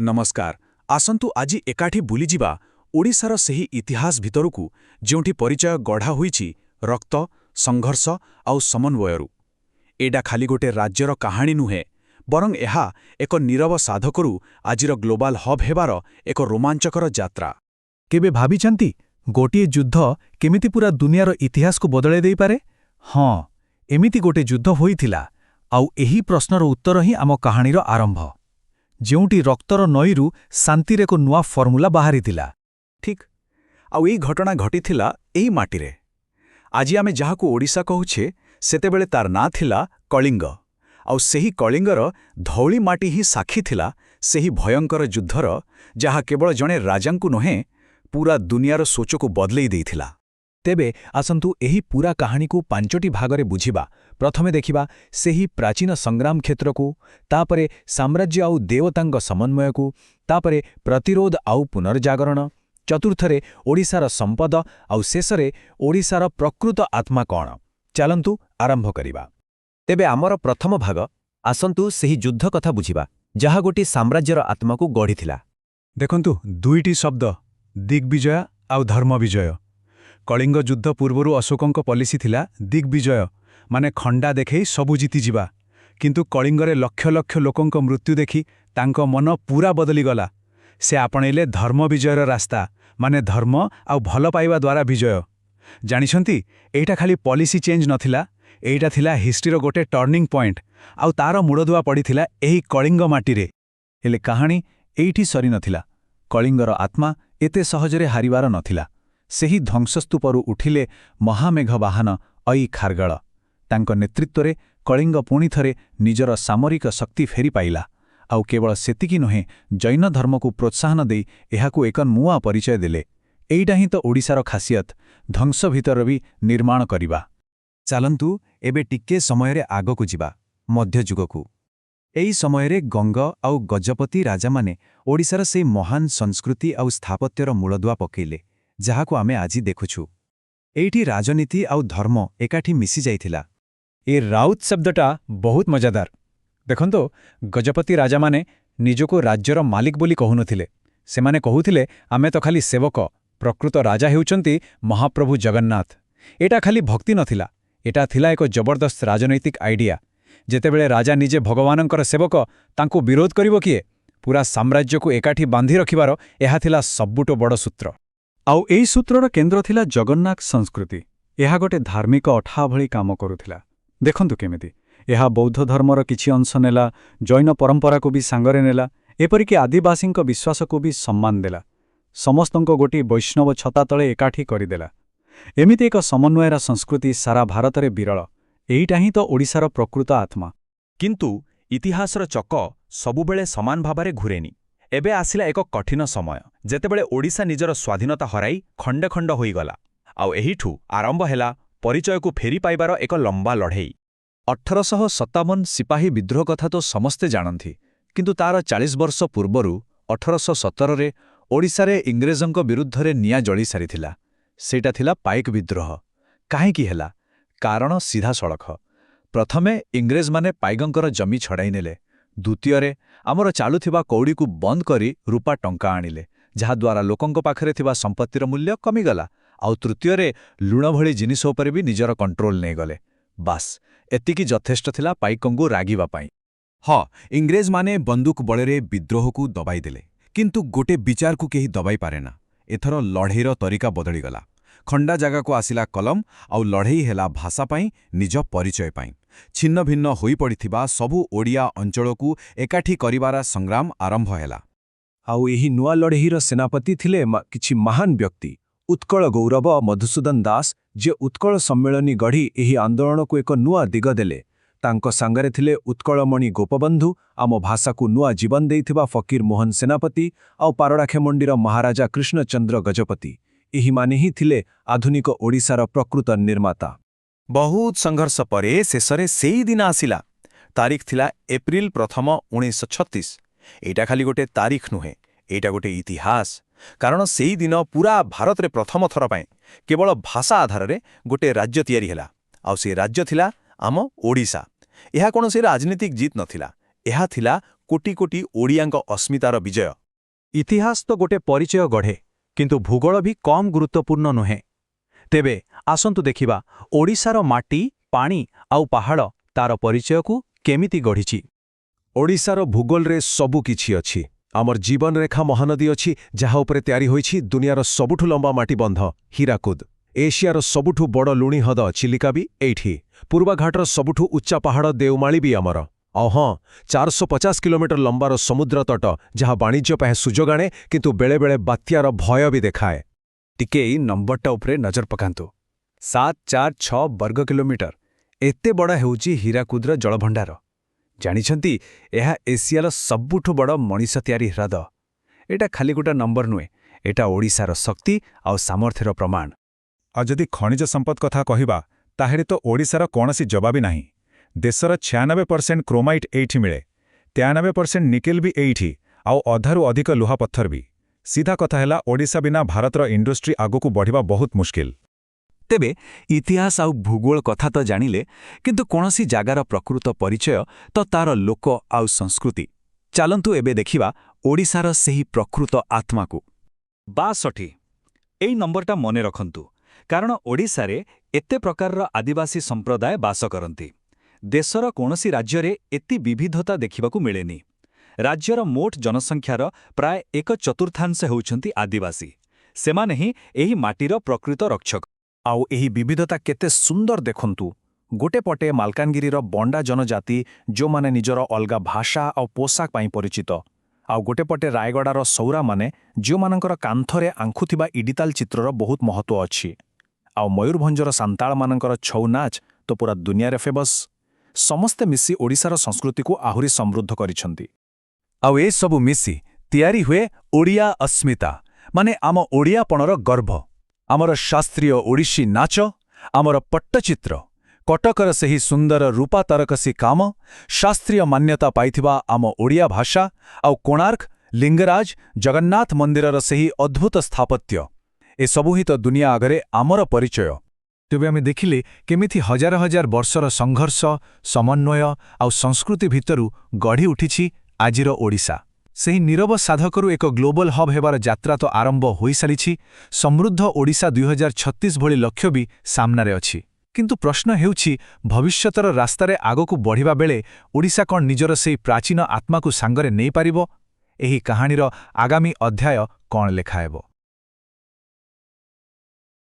ନମସ୍କାର। ଆସନ୍ତୁ ଆଜି ଏକାଠି ବୁଲିଯିବା ଓଡ଼ିଶାର ସେହି ଇତିହାସ ଭିତରକୁ ଯେଉଁଠି ପରିଚୟ ଗଢ଼ା ହୋଇଛି ରକ୍ତ, ସଂଘର୍ଷ ଆଉ ସମନ୍ୱୟରୁ। ଏଇଟା ଖାଲି ଗୋଟେ ରାଜ୍ୟର କାହାଣୀ ନୁହେଁ, ବରଂ ଏହା ଏକ ନୀରବ ସାଧକରୁ ଆଜିର ଗ୍ଲୋବାଲ ହବ୍ ହେବାର ଏକ ରୋମାଞ୍ଚକର ଯାତ୍ରା। କେବେ ଭାବିଛନ୍ତି ଗୋଟିଏ ଯୁଦ୍ଧ କେମିତି ପୁରା ଦୁନିଆର ଇତିହାସକୁ ବଦଳାଇ ଦେଇପାରେ? ହଁ, ଏମିତି ଗୋଟେ ଯୁଦ୍ଧ ହୋଇଥିଲା, ଆଉ ଏହି ପ୍ରଶ୍ନର ଉତ୍ତର ହିଁ ଆମ କାହାଣୀର ଆରମ୍ଭ। ଯେଉଁଠି ରକ୍ତର ନଈରୁ ଶାନ୍ତିର ଏକ ନୂଆ ଫର୍ମୁଲା ବାହାରିଥିଲା। ଠିକ୍, ଆଉ ଏଇ ଘଟଣା ଘଟିଥିଲା ଏହି ମାଟିରେ। ଆଜି ଆମେ ଯାହାକୁ ଓଡ଼ିଶା କହୁଛେ, ସେତେବେଳେ ତାର ନାଁ ଥିଲା କଳିଙ୍ଗ। ଆଉ ସେହି କଳିଙ୍ଗର ଧଉଳି ମାଟି ହିଁ ସାକ୍ଷୀ ଥିଲା ସେହି ଭୟଙ୍କର ଯୁଦ୍ଧର, ଯାହା କେବଳ ଜଣେ ରାଜାଙ୍କୁ ନୁହେଁ, ପୁରା ଦୁନିଆର ସୋଚକୁ ବଦଳେଇ ଦେଇଥିଲା। ତେବେ ଆସନ୍ତୁ ଏହି ପୁରା କାହାଣୀକୁ 5ଟି ଭାଗରେ ବୁଝିବା। ପ୍ରଥମେ ଦେଖିବା ସେହି ପ୍ରାଚୀନ ସଂଗ୍ରାମ କ୍ଷେତ୍ରକୁ, ତାପରେ ସାମ୍ରାଜ୍ୟ ଆଉ ଦେବତାଙ୍କ ସମନ୍ୱୟକୁ, ତାପରେ ପ୍ରତିରୋଧ ଆଉ ପୁନର୍ଜାଗରଣ, ଚତୁର୍ଥରେ ଓଡ଼ିଶାର ସମ୍ପଦ, ଆଉ ଶେଷରେ ଓଡ଼ିଶାର ପ୍ରକୃତ ଆତ୍ମା କ'ଣ। ଚାଲନ୍ତୁ ଆରମ୍ଭ କରିବା। ତେବେ ଆମର ପ୍ରଥମ ଭାଗ, ଆସନ୍ତୁ ସେହି ଯୁଦ୍ଧ କଥା ବୁଝିବା, ଯାହା ଗୋଟିଏ ସାମ୍ରାଜ୍ୟର ଆତ୍ମାକୁ ଗଢ଼ିଥିଲା। ଦେଖନ୍ତୁ, ଦୁଇଟି ଶବ୍ଦ, ଦିଗ୍ବିଜୟ ଆଉ ଧର୍ମବିଜୟ। କଳିଙ୍ଗ ଯୁଦ୍ଧ ପୂର୍ବରୁ ଅଶୋକଙ୍କ ପଲିସି ଥିଲା ଦିଗ୍ବିଜୟ, ମାନେ ଖଣ୍ଡା ଦେଖେଇ ସବୁ ଜିତିଯିବା। କିନ୍ତୁ କଳିଙ୍ଗରେ ଲକ୍ଷ ଲକ୍ଷ ଲୋକଙ୍କ ମୃତ୍ୟୁ ଦେଖି ତାଙ୍କ ମନ ପୂରା ବଦଳିଗଲା। ସେ ଆପଣେଇଲେ ଧର୍ମବିଜୟର ରାସ୍ତା, ମାନେ ଧର୍ମ ଆଉ ଭଲ ପାଇବା ଦ୍ୱାରା ବିଜୟ। ଜାଣିଛନ୍ତି, ଏଇଟା ଖାଲି ପଲିସି ଚେଞ୍ଜ ନଥିଲା, ଏଇଟା ଥିଲା ହିଷ୍ଟ୍ରିର ଗୋଟେ ଟର୍ଣ୍ଣିଂ ପଏଣ୍ଟ, ଆଉ ତାର ମୂଳଦୁଆ ପଡ଼ିଥିଲା ଏହି କଳିଙ୍ଗ ମାଟିରେ। ହେଲେ କାହାଣୀ ଏଇଠି ସରିନଥିଲା। କଳିଙ୍ଗର ଆତ୍ମା ଏତେ ସହଜରେ ହାରିବାର ନଥିଲା। ସେହି ଧ୍ୱଂସସ୍ତୂପରୁ ଉଠିଲେ ମହାମେଘ ବାହନ ଅଇ ଖାର୍ଗଳ। ତାଙ୍କ ନେତୃତ୍ୱରେ କଳିଙ୍ଗ ପୁଣିଥରେ ନିଜର ସାମରିକ ଶକ୍ତି ଫେରି ପାଇଲା। ଆଉ କେବଳ ସେତିକି ନୁହେଁ, ଜୈନ ଧର୍ମକୁ ପ୍ରୋତ୍ସାହନ ଦେଇ ଏହାକୁ ଏକ ନୂଆ ପରିଚୟ ଦେଲେ। ଏଇଟା ହିଁ ତ ଓଡ଼ିଶାର ଖାସିୟତ, ଧ୍ୱଂସ ଭିତରେ ବି ନିର୍ମାଣ କରିବା। ଚାଲନ୍ତୁ ଏବେ ଟିକେ ସମୟରେ ଆଗକୁ ଯିବା, ମଧ୍ୟଯୁଗକୁ। ଏହି ସମୟରେ ଗଙ୍ଗ ଆଉ ଗଜପତି ରାଜାମାନେ ଓଡ଼ିଶାର ସେହି ମହାନ ସଂସ୍କୃତି ଆଉ ସ୍ଥାପତ୍ୟର ମୂଳଦୁଆ ପକାଇଲେ, ଯାହାକୁ ଆମେ ଆଜି ଦେଖୁଛୁ। ଏଇଠି ରାଜନୀତି ଆଉ ଧର୍ମ ଏକାଠି ମିଶିଯାଇଥିଲା। ଏ ରାଉତ ଶବ୍ଦଟା ବହୁତ ମଜାଦାର। ଦେଖନ୍ତୁ, ଗଜପତି ରାଜାମାନେ ନିଜକୁ ରାଜ୍ୟର ମାଲିକ ବୋଲି କହୁନଥିଲେ। ସେମାନେ କହୁଥିଲେ, ଆମେ ତ ଖାଲି ସେବକ, ପ୍ରକୃତ ରାଜା ହେଉଛନ୍ତି ମହାପ୍ରଭୁ ଜଗନ୍ନାଥ। ଏଟା ଖାଲି ଭକ୍ତି ନଥିଲା, ଏଟା ଥିଲା ଏକ ଜବରଦସ୍ତ ରାଜନୈତିକ ଆଇଡିଆ। ଯେତେବେଳେ ରାଜା ନିଜେ ଭଗବାନଙ୍କର ସେବକ, ତାଙ୍କୁ ବିରୋଧ କରିବ କିଏ? ପୁରା ସାମ୍ରାଜ୍ୟକୁ ଏକାଠି ବାନ୍ଧି ରଖିବାର ଏହା ଥିଲା ସବୁଠୁ ବଡ଼ ସୂତ୍ର। ଆଉ ଏହି ସୂତ୍ରର କେନ୍ଦ୍ର ଥିଲା ଜଗନ୍ନାଥ ସଂସ୍କୃତି। ଏହା ଗୋଟେ ଧାର୍ମିକ ଅଠା ଭଳି କାମ କରୁଥିଲା। ଦେଖନ୍ତୁ କେମିତି ଏହା ବୌଦ୍ଧ ଧର୍ମର କିଛି ଅଂଶ ନେଲା, ଜୈନ ପରମ୍ପରାକୁ ବି ସାଙ୍ଗରେ ନେଲା, ଏପରିକି ଆଦିବାସୀଙ୍କ ବିଶ୍ୱାସକୁ ବି ସମ୍ମାନ ଦେଲା। ସମସ୍ତଙ୍କୁ ଗୋଟିଏ ବୈଷ୍ଣବ ଛତା ତଳେ ଏକାଠି କରିଦେଲା। ଏମିତି ଏକ ସମନ୍ୱୟର ସଂସ୍କୃତି ସାରା ଭାରତରେ ବିରଳ। ଏଇଟା ହିଁ ତ ଓଡ଼ିଶାର ପ୍ରକୃତ ଆତ୍ମା। କିନ୍ତୁ ଇତିହାସର ଚକ ସବୁବେଳେ ସମାନ ଭାବରେ ଘୁରେନି। ଏବେ ଆସିଲା ଏକ କଠିନ ସମୟ, ଯେତେବେଳେ ଓଡ଼ିଶା ନିଜର ସ୍ୱାଧୀନତା ହରାଇ ଖଣ୍ଡେ ଖଣ୍ଡ ହୋଇଗଲା। ଆଉ ଏହିଠୁ ଆରମ୍ଭ ହେଲା ପରିଚୟକୁ ଫେରି ପାଇବାର ଏକ ଲମ୍ବା ଲଢ଼େଇ। 1857 ସିପାହୀ ବିଦ୍ରୋହ କଥା ତ ସମସ୍ତେ ଜାଣନ୍ତି, କିନ୍ତୁ ତାର 40 ବର୍ଷ ପୂର୍ବରୁ 1817ରେ ଓଡ଼ିଶାରେ ଇଂରେଜଙ୍କ ବିରୁଦ୍ଧରେ ନିଆଁ ଜଳି ସାରିଥିଲା। ସେଇଟା ଥିଲା ପାଇକ ବିଦ୍ରୋହ। କାହିଁକି ହେଲା? କାରଣ ସିଧାସଳଖ। ପ୍ରଥମେ ଇଂରେଜମାନେ ପାଇକଙ୍କର ଜମି ଛଡ଼ାଇ ନେଲେ। ଦ୍ୱିତୀୟରେ ଆମର ଚାଲୁଥିବା କଉଡ଼ିକୁ ବନ୍ଦ କରି ରୂପା ଟଙ୍କା ଆଣିଲେ, ଯାହାଦ୍ୱାରା ଲୋକଙ୍କ ପାଖରେ ଥିବା ସମ୍ପତ୍ତିର ମୂଲ୍ୟ କମିଗଲା। ଆଉ ତୃତୀୟରେ ଲୁଣ ଭଳି ଜିନିଷ ଉପରେ ବି ନିଜର କଣ୍ଟ୍ରୋଲ ନେଇଗଲେ। ବାସ୍, ଏତିକି ଯଥେଷ୍ଟ ଥିଲା ପାଇକଙ୍କୁ ରାଗିବା ପାଇଁ। ହଁ, ଇଂରେଜମାନେ ବନ୍ଦୁକ ବଳରେ ବିଦ୍ରୋହକୁ ଦବାଇ ଦେଲେ, କିନ୍ତୁ ଗୋଟେ ବିଚାରକୁ କେହି ଦବାଇ ପାରେନା। ଏଥର ଲଢ଼େଇର ତରିକା ବଦଳିଗଲା। ଖଣ୍ଡା ଜାଗାକୁ ଆସିଲା କଲମ, ଆଉ ଲଢ଼େଇ ହେଲା ଭାଷା ପାଇଁ, ନିଜ ପରିଚୟ ପାଇଁ। ଛିନ୍ନ ଭିନ୍ନ ହୋଇପଡ଼ିଥିବା ସବୁ ଓଡ଼ିଆ ଅଞ୍ଚଳକୁ ଏକାଠି କରିବାର ସଂଗ୍ରାମ ଆରମ୍ଭ ହେଲା। ଆଉ ଏହି ନୂଆ ଲଢ଼େଇର ସେନାପତି ଥିଲେ କିଛି ମହାନ ବ୍ୟକ୍ତି। ଉତ୍କଳ ଗୌରବ ମଧୁସୂଦନ ଦାସ, ଯିଏ ଉତ୍କଳ ସମ୍ମିଳନୀ ଗଢ଼ି ଏହି ଆନ୍ଦୋଳନକୁ ଏକ ନୂଆ ଦିଗ ଦେଲେ। ତାଙ୍କ ସାଙ୍ଗରେ ଥିଲେ ଉତ୍କଳମଣି ଗୋପବନ୍ଧୁ, ଆମ ଭାଷାକୁ ନୂଆ ଜୀବନ ଦେଇଥିବା ଫକୀର ମୋହନ ସେନାପତି, ଆଉ ପାରଳାଖେମୁଣ୍ଡିର ମହାରାଜା କୃଷ୍ଣଚନ୍ଦ୍ର ଗଜପତି। ଏହିମାନେ ହିଁ ଥିଲେ ଆଧୁନିକ ଓଡ଼ିଶାର ପ୍ରକୃତ ନିର୍ମାତା। ବହୁତ ସଂଘର୍ଷ ପରେ ଶେଷରେ ସେଇ ଦିନ ଆସିଲା। ତାରିଖ ଥିଲା ଏପ୍ରିଲ 1, 1936। ଏଇଟା ଖାଲି ଗୋଟେ ତାରିଖ ନୁହେଁ, ଏଇଟା ଗୋଟେ ଇତିହାସ। କାରଣ ସେଇ ଦିନ ପୁରା ଭାରତରେ ପ୍ରଥମ ଥର ପାଇଁ କେବଳ ଭାଷା ଆଧାରରେ ଗୋଟେ ରାଜ୍ୟ ତିଆରି ହେଲା। ଆଉ ସେ ରାଜ୍ୟ ଥିଲା ଆମ ଓଡ଼ିଶା। ଏହା କୌଣସି ରାଜନୈତିକ ଜିତ୍ ନଥିଲା, ଏହା ଥିଲା କୋଟି କୋଟି ଓଡ଼ିଆଙ୍କ ଅସ୍ମିତାର ବିଜୟ। ଇତିହାସ ତ ଗୋଟେ ପରିଚୟ ଗଢ଼େ, କିନ୍ତୁ ଭୂଗୋଳ ବି କମ୍ ଗୁରୁତ୍ୱପୂର୍ଣ୍ଣ ନୁହେଁ। ତେବେ ଆସନ୍ତୁ ଦେଖିବା ଓଡ଼ିଶାର ମାଟି, ପାଣି ଆଉ ପାହାଡ଼ ତାର ପରିଚୟକୁ କେମିତି ଗଢ଼ିଛି। ଓଡ଼ିଶାର ଭୂଗୋଳରେ ସବୁ କିଛି ଅଛି। ଆମର ଜୀବନରେଖା ମହାନଦୀ ଅଛି, ଯାହା ଉପରେ ତିଆରି ହୋଇଛି ଦୁନିଆର ସବୁଠୁ ଲମ୍ବା ମାଟିବନ୍ଧ ହୀରାକୁଦ। ଏସିଆର ସବୁଠୁ ବଡ଼ ଲୁଣି ହ୍ରଦ ଚିଲିକା ବି ଏଇଠି। ପୂର୍ବାଘାଟର ସବୁଠୁ ଉଚ୍ଚା ପାହାଡ଼ ଦେଓମାଳି ବି ଆମର। ଆଉ ହଁ, 450 କିଲୋମିଟର ଲମ୍ବାର ସମୁଦ୍ର ତଟ, ଯାହା ବାଣିଜ୍ୟ ପାଇଁ ସୁଯୋଗ ଆଣେ, କିନ୍ତୁ ବେଳେବେଳେ ବାତ୍ୟାର ଭୟ ବି ଦେଖାଏ। ଟିକେ ଏଇ ନମ୍ବରଟା ଉପରେ ନଜର ପକାନ୍ତୁ। 746 ବର୍ଗ କିଲୋମିଟର। ଏତେ ବଡ଼ ହେଉଛି ହୀରାକୁଦର ଜଳଭଣ୍ଡାର। ଜାଣିଛନ୍ତି, ଏହା ଏସିଆର ସବୁଠୁ ବଡ଼ ମଣିଷ ତିଆରି ହ୍ରଦ। ଏଟା ଖାଲି ଗୋଟେ ନମ୍ବର ନୁହେଁ, ଏଟା ଓଡ଼ିଶାର ଶକ୍ତି ଆଉ ସାମର୍ଥ୍ୟର ପ୍ରମାଣ। ଆଉ ଯଦି ଖଣିଜ ସମ୍ପଦ କଥା କହିବା, ତାହେଲେ ତ ଓଡ଼ିଶାର କୌଣସି ଜବାବ ନାହିଁ। ଦେଶର 96% କ୍ରୋମାଇଟ୍ ଏଇଠି ମିଳେ, 93% ନିକେଲ ବି ଏଇଠି, ଆଉ ଅଧାରୁ ଅଧିକ ଲୁହାପଥର ବି। ସିଧା କଥା ହେଲା, ଓଡ଼ିଶା ବିନା ଭାରତର ଇଣ୍ଡଷ୍ଟ୍ରି ଆଗକୁ ବଢ଼ିବା ବହୁତ ମୁସ୍କିଲ। ତେବେ ଇତିହାସ ଆଉ ଭୂଗୋଳ କଥା ତ ଜାଣିଲେ, କିନ୍ତୁ କୌଣସି ଜାଗାର ପ୍ରକୃତ ପରିଚୟ ତ ତାର ଲୋକ ଆଉ ସଂସ୍କୃତି। ଚାଲନ୍ତୁ ଏବେ ଦେଖିବା ଓଡ଼ିଶାର ସେହି ପ୍ରକୃତ ଆତ୍ମାକୁ। 62। ଏଇ ନମ୍ବରଟା ମନେ ରଖନ୍ତୁ, କାରଣ ଓଡ଼ିଶାରେ ଏତେ ପ୍ରକାରର ଆଦିବାସୀ ସମ୍ପ୍ରଦାୟ ବାସ କରନ୍ତି। ଦେଶର କୌଣସି ରାଜ୍ୟରେ ଏତେ ବିବିଧତା ଦେଖିବାକୁ ମିଳେନି। ରାଜ୍ୟର ମୋଟ ଜନସଂଖ୍ୟାର ପ୍ରାୟ 1/4 ହେଉଛନ୍ତି ଆଦିବାସୀ। ସେମାନେ ହିଁ ଏହି ମାଟିର ପ୍ରକୃତ ରକ୍ଷକ। ଆଉ ଏହି ବିବିଧତା କେତେ ସୁନ୍ଦର ଦେଖନ୍ତୁ। ଗୋଟେ ପଟେ ମାଲକାନଗିରିର ବଣ୍ଡା ଜନଜାତି, ଯେଉଁମାନେ ନିଜର ଅଲଗା ଭାଷା ଆଉ ପୋଷାକ ପାଇଁ ପରିଚିତ। ଆଉ ଗୋଟେ ପଟେ ରାୟଗଡ଼ାର ସୌରାମାନେ, ଯେଉଁମାନଙ୍କର କାନ୍ଥରେ ଆଙ୍ଖୁଥିବା ଇଡିତାଲ ଚିତ୍ରର ବହୁତ ମହତ୍ତ୍ୱ ଅଛି। ଆଉ ମୟୂରଭଞ୍ଜର ସାନ୍ତାଳମାନଙ୍କର ଛଉ ନାଚ ତ ପୁରା ଦୁନିଆରେ ଫେମସ୍। ସମସ୍ତେ ମିଶି ଓଡ଼ିଶାର ସଂସ୍କୃତିକୁ ଆହୁରି ସମୃଦ୍ଧ କରିଛନ୍ତି। ଆଉ ଏସବୁ ମିଶି ତିଆରି ହୁଏ ଓଡ଼ିଆ ଅସ୍ମିତା, ମାନେ ଆମ ଓଡ଼ିଆପଣର ଗର୍ବ। ଆମର ଶାସ୍ତ୍ରୀୟ ଓଡ଼ିଶୀ ନାଚ, ଆମର ପଟ୍ଟଚିତ୍ର, କଟକର ସେହି ସୁନ୍ଦର ରୂପା ତାରକସି କାମ, ଶାସ୍ତ୍ରୀୟ ମାନ୍ୟତା ପାଇଥିବା ଆମ ଓଡ଼ିଆ ଭାଷା, ଆଉ କୋଣାର୍କ, ଲିଙ୍ଗରାଜ, ଜଗନ୍ନାଥ ମନ୍ଦିରର ସେହି ଅଦ୍ଭୁତ ସ୍ଥାପତ୍ୟ, ଏସବୁ ହିଁ ତ ଦୁନିଆ ଆଗରେ ଆମର ପରିଚୟ। ତେବେ ଆମେ ଦେଖିଲେ କେମିତି ହଜାର ହଜାର ବର୍ଷର ସଂଘର୍ଷ, ସମନ୍ୱୟ ଆଉ ସଂସ୍କୃତି ଭିତରୁ ଗଢ଼ି ଉଠିଛି ଆଜିର ଓଡ଼ିଶା। ସେହି ନୀରବ ସାଧକରୁ ଏକ ଗ୍ଲୋବାଲ ହବ୍ ହେବାର ଯାତ୍ରା ତ ଆରମ୍ଭ ହୋଇସାରିଛି। ସମୃଦ୍ଧ ଓଡ଼ିଶା 2036 ଭଳି ଲକ୍ଷ୍ୟ ବି ସାମ୍ନାରେ ଅଛି। କିନ୍ତୁ ପ୍ରଶ୍ନ ହେଉଛି, ଭବିଷ୍ୟତର ରାସ୍ତାରେ ଆଗକୁ ବଢ଼ିବା ବେଳେ ଓଡ଼ିଶା କ'ଣ ନିଜର ସେହି ପ୍ରାଚୀନ ଆତ୍ମାକୁ ସାଙ୍ଗରେ ନେଇପାରିବ? ଏହି କାହାଣୀର ଆଗାମୀ ଅଧ୍ୟାୟ କ'ଣ ଲେଖାହେବ?